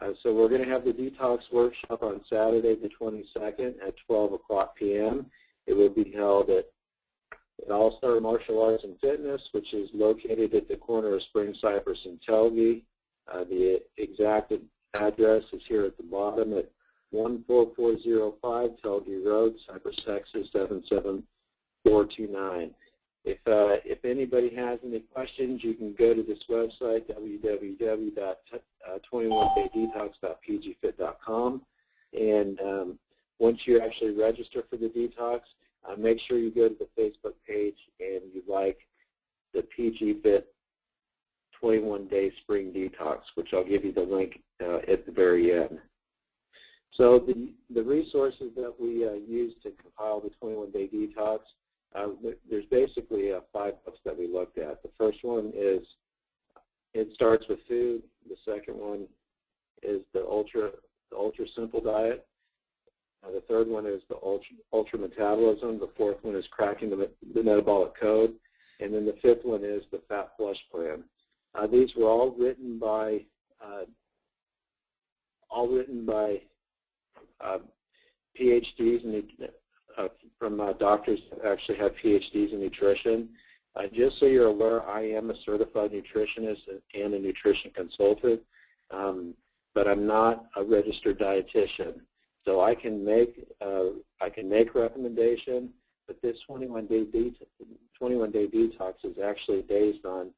So we're going to have the Detox Workshop on Saturday the 22nd at 12 p.m. It will be held at All-Star Martial Arts and Fitness, which is located at the corner of Spring Cypress and Telge. The exact address is here at the bottom at 14405 Telge Road, Cypress, Texas 77429. If anybody has any questions, you can go to this website, www.21daydetox.pgfit.com, and once you actually register for the detox, make sure you go to the Facebook page and you like the PGFit 21-Day Spring Detox, which I'll give you the link at the very end. So the resources that we use to compile the 21-Day Detox, there's basically 5 books that we looked at. The first one is It Starts with Food. The second one is the Ultra Simple Diet. The third one is the Ultra Metabolism. The fourth one is Cracking the Metabolic Code. And then the fifth one is the Fat Flush Plan. These were all written by PhDs from doctors that actually have PhDs in nutrition. Just so you're aware, I am a certified nutritionist and a nutrition consultant, but I'm not a registered dietitian. So I can make recommendation, but this 21-day detox is actually based on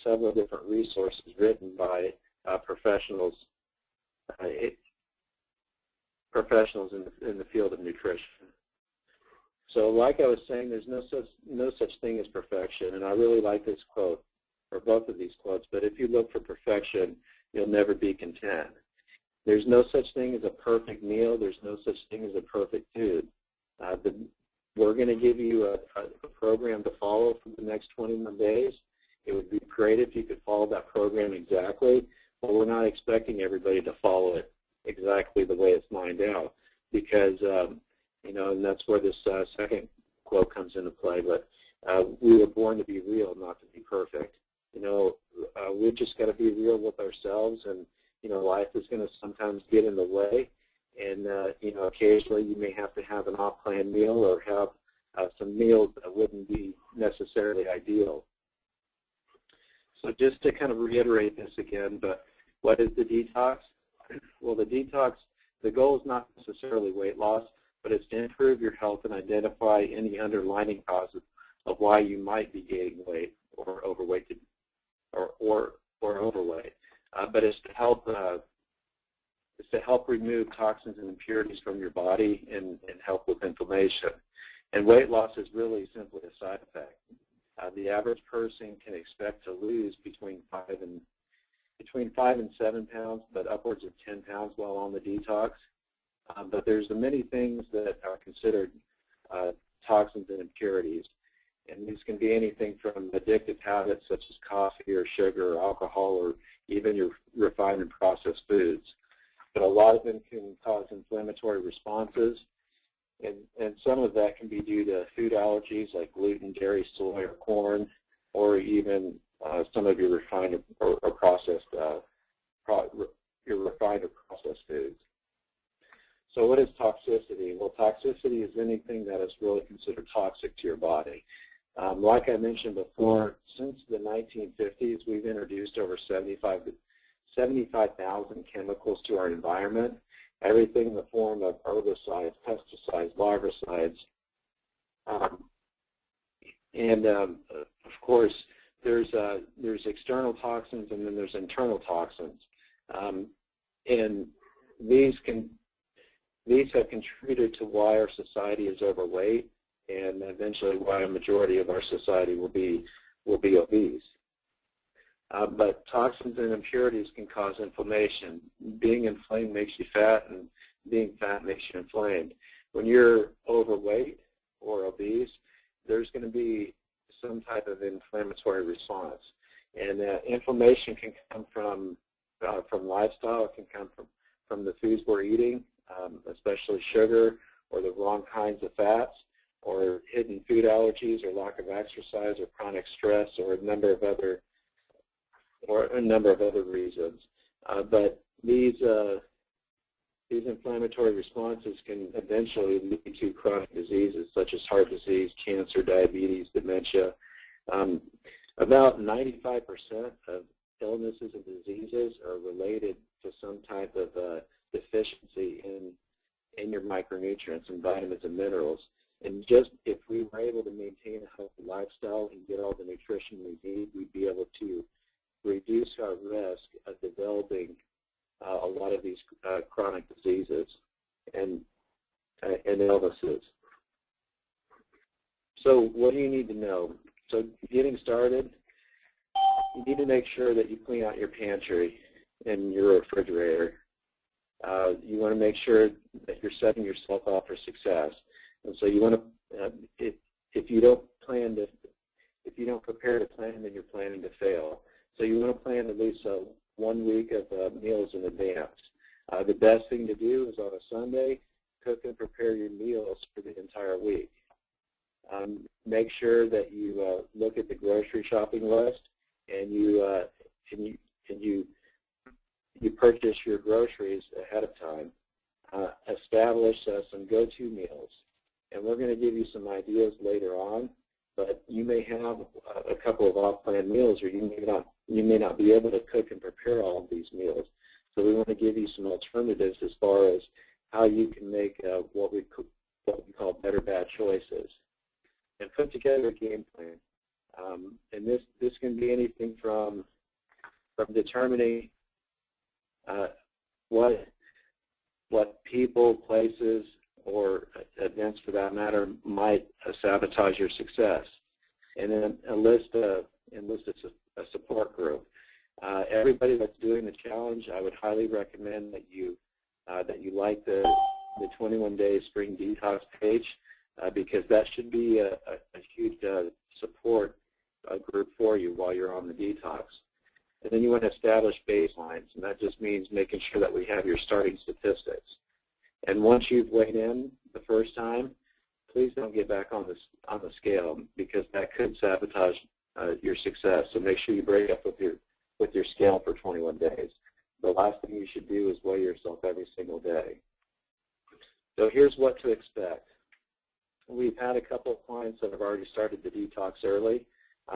several different resources written by professionals in the field of nutrition. So like I was saying, there's no such thing as perfection, and I really like this quote, or both of these quotes, but if you look for perfection, you'll never be content. There's no such thing as a perfect meal. There's no such thing as a perfect food. We're going to give you a program to follow for the next 21 days. It would be great if you could follow that program exactly, but we're not expecting everybody to follow it exactly the way it's lined out, because and that's where this second quote comes into play. But we were born to be real, not to be perfect. We've just got to be real with ourselves, and life is going to sometimes get in the way, and occasionally you may have to have an off-plan meal or have some meals that wouldn't be necessarily ideal. So just to kind of reiterate this again, but what is the detox? Well, the detox, the goal is not necessarily weight loss, but it's to improve your health and identify any underlying causes of why you might be gaining weight or overweight or overweight. But it's to help remove toxins and impurities from your body and help with inflammation. And weight loss is really simply a side effect. The average person can expect to lose between 5 and 7 pounds, but upwards of 10 pounds while on the detox. But there's many things that are considered toxins and impurities. And these can be anything from addictive habits such as coffee or sugar or alcohol or even your refined and processed foods. But a lot of them can cause inflammatory responses, and some of that can be due to food allergies like gluten, dairy, soy, or corn, or even some of your refined or processed foods. So what is toxicity? Well, toxicity is anything that is really considered toxic to your body. Like I mentioned before, since the 1950s, we've introduced over 75,000 chemicals to our environment, everything in the form of herbicides, pesticides, larvicides, and of course, there's external toxins and then there's internal toxins, and these have contributed to why our society is overweight, and eventually why a majority of our society will be obese. But toxins and impurities can cause inflammation. Being inflamed makes you fat, and being fat makes you inflamed. When you're overweight or obese, there's going to be some type of inflammatory response. And inflammation can come from lifestyle. It can come from the foods we're eating, especially sugar or the wrong kinds of fats, or hidden food allergies, or lack of exercise, or chronic stress, or a number of other reasons. But these inflammatory responses can eventually lead to chronic diseases such as heart disease, cancer, diabetes, dementia. About 95% of illnesses and diseases are related to some type of deficiency in your micronutrients and vitamins and minerals. And just if we were able to maintain a healthy lifestyle and get all the nutrition we need, we'd be able to reduce our risk of developing a lot of these chronic diseases and illnesses. So what do you need to know? So getting started, you need to make sure that you clean out your pantry and your refrigerator. You want to make sure that you're setting yourself up for success. And so you want to, if you don't prepare to plan, then you're planning to fail. So you want to plan at least 1 week of meals in advance. The best thing to do is on a Sunday, cook and prepare your meals for the entire week. Make sure that you look at the grocery shopping list and you purchase your groceries ahead of time. Establish some go-to meals, and we're going to give you some ideas later on. But you may have a couple of off-plan meals, or you may not be able to cook and prepare all of these meals. So we want to give you some alternatives as far as how you can make what we call better bad choices, and put together a game plan. And this can be anything from determining what people, places, or events for that matter might sabotage your success, and then enlist a support group. Everybody that's doing the challenge, I would highly recommend that you like the 21-day spring detox page, because that should be a huge support group for you while you're on the detox. And then you want to establish baselines, and that just means making sure that we have your starting statistics. And once you've weighed in the first time, please don't get back on the scale, because that could sabotage your success. So make sure you break up with your scale for 21 days. The last thing you should do is weigh yourself every single day. So here's what to expect. We've had a couple of clients that have already started the detox early.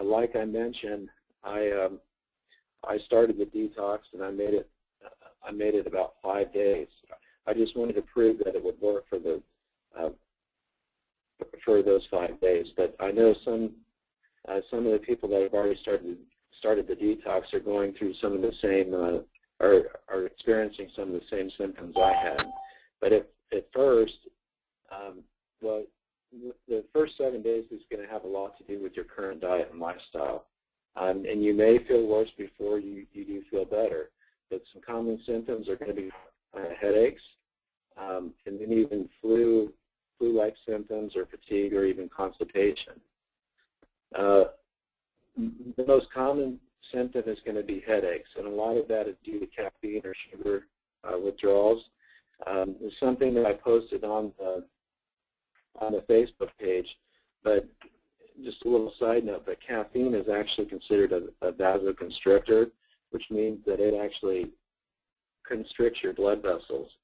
Like I mentioned, I started the detox and I made it about 5 days. I just wanted to prove that it would work for those 5 days. But I know some of the people that have already started the detox are going through some of the same are experiencing some of the same symptoms I had. But at first, well, the first 7 days is going to have a lot to do with your current diet and lifestyle. And you may feel worse before you do feel better. But some common symptoms are going to be headaches, and then even flu-like symptoms or fatigue or even constipation. The most common symptom is going to be headaches, and a lot of that is due to caffeine or sugar withdrawals. There's something that I posted on the Facebook page, but just a little side note, but caffeine is actually considered a vasoconstrictor, which means that it actually constricts your blood vessels.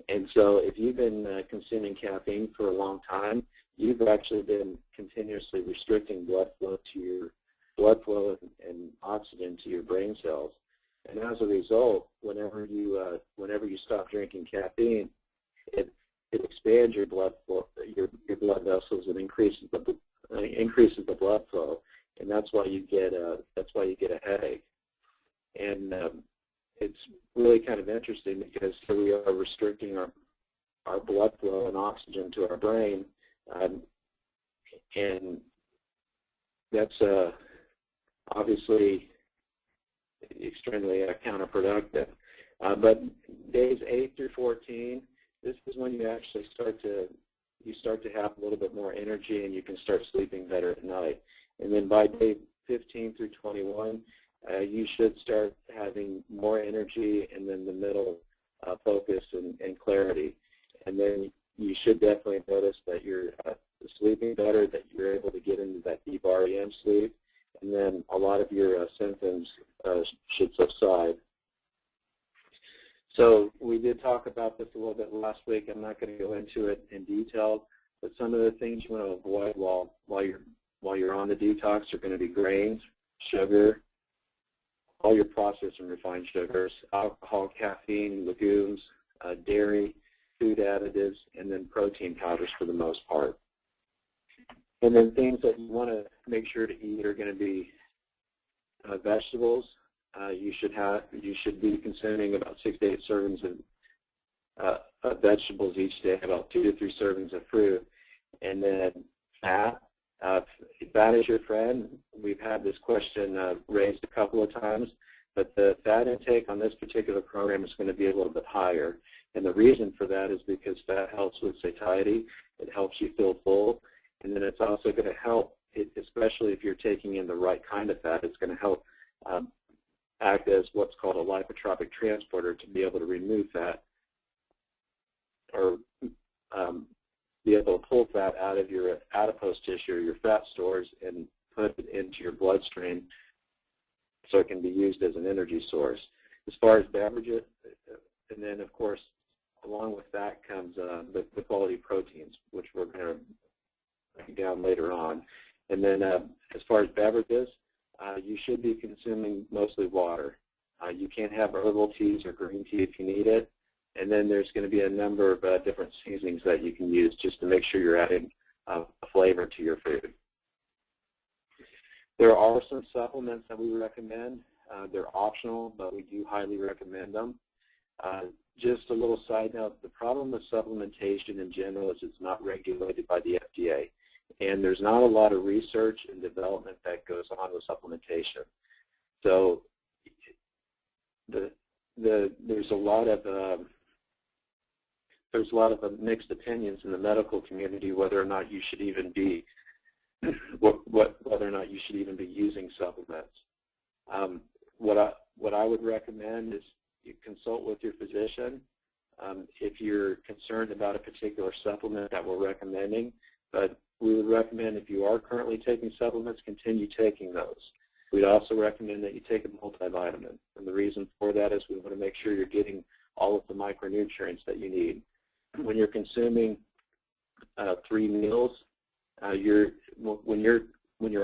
And so if you've been consuming caffeine for a long time, you've actually been continuously restricting blood flow and oxygen to your brain cells. And as a result, whenever you stop drinking caffeine, it expands your blood flow, your blood vessels, and increases the blood flow, and that's why you get a headache. And it's really kind of interesting, because here we are restricting our blood flow and oxygen to our brain, and that's obviously extremely counterproductive. But days 8 through 14, this is when you actually start to have a little bit more energy, and you can start sleeping better at night. And then by day 15 through 21, you should start having more energy, and then the middle focus and clarity. And then you should definitely notice that you're sleeping better, that you're able to get into that deep REM sleep, and then a lot of your symptoms should subside. So we did talk about this a little bit last week. I'm not going to go into it in detail, but some of the things you want to avoid while you're on the detox are going to be grains, sugar, all your processed and refined sugars, alcohol, caffeine, legumes, dairy, food additives, and then protein powders for the most part. And then things that you want to make sure to eat are going to be vegetables. You should be consuming about 6 to 8 servings of vegetables each day, about 2 to 3 servings of fruit, and then fat. Fat is your friend. We've had this question raised a couple of times, but the fat intake on this particular program is going to be a little bit higher. And the reason for that is because fat helps with satiety. It helps you feel full. And then it's also going to help, especially if you're taking in the right kind of fat, it's going to help act as what's called a lipotropic transporter to be able to remove fat or be able to pull fat out of your adipose tissue or your fat stores and put it into your bloodstream so it can be used as an energy source. As far as beverages, and then of course along with that comes the quality proteins, which we're going to break down later on. And then as far as beverages, you should be consuming mostly water. You can't have herbal teas or green tea if you need it. And then there's going to be a number of different seasonings that you can use just to make sure you're adding a flavor to your food. There are some supplements that we recommend. They're optional, but we do highly recommend them. Just a little side note, the problem with supplementation in general is it's not regulated by the FDA. And there's not a lot of research and development that goes on with supplementation. So there's a lot of mixed opinions in the medical community whether or not you should even be whether or not you should even be using supplements. What I would recommend is you consult with your physician if you're concerned about a particular supplement that we're recommending. But we would recommend if you are currently taking supplements, continue taking those. We'd also recommend that you take a multivitamin. And the reason for that is we want to make sure you're getting all of the micronutrients that you need. When you're consuming 3 meals, when you're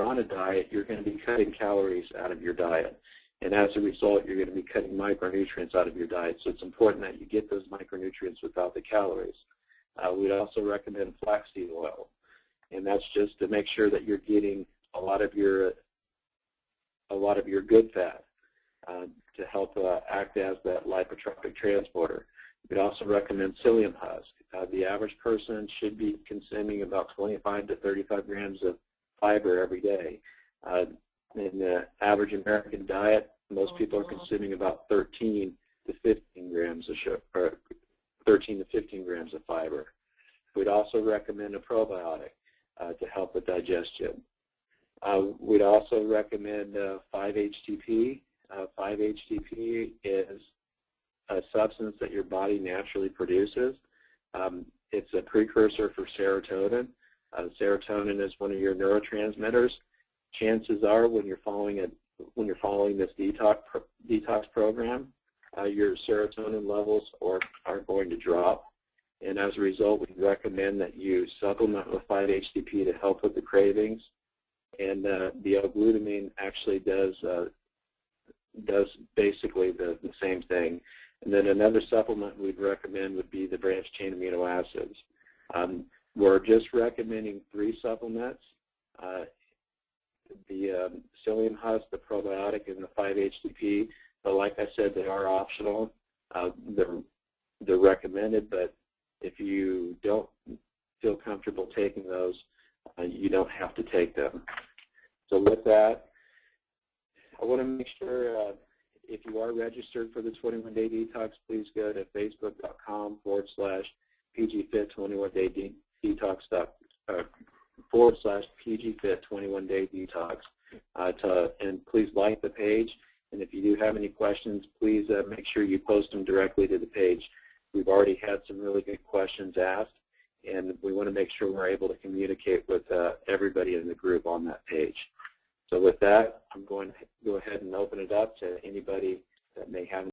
on a diet, you're going to be cutting calories out of your diet. And as a result, you're going to be cutting micronutrients out of your diet. So it's important that you get those micronutrients without the calories. We'd also recommend flaxseed oil. And that's just to make sure that you're getting a lot of your good fat to help act as that lipotropic transporter. We'd also recommend psyllium husk. The average person should be consuming about 25 to 35 grams of fiber every day. In the average American diet, most people are consuming about 13 to 15 grams of sugar, or 13 to 15 grams of fiber. We'd also recommend a probiotic to help with digestion. We'd also recommend 5-HTP. 5-HTP is a substance that your body naturally produces. It's a precursor for serotonin. Serotonin is one of your neurotransmitters. Chances are when you're following this detox program, your serotonin levels are going to drop. And as a result, we recommend that you supplement with 5-HTP to help with the cravings. And the L-glutamine actually does basically the same thing. And then another supplement we'd recommend would be the branched-chain amino acids. We're just recommending 3 supplements, the psyllium husk, the probiotic, and the 5-HTP. But like I said, they are optional. They're recommended, but if you don't feel comfortable taking those, you don't have to take them. So with that, I want to make sure if you are registered for the 21-day detox, please go to facebook.com/PGFit21day detox /PGFit21day detox and please like the page. And if you do have any questions, please make sure you post them directly to the page. We've already had some really good questions asked, and we want to make sure we're able to communicate with everybody in the group on that page. So with that, I'm going to go ahead and open it up to anybody that may have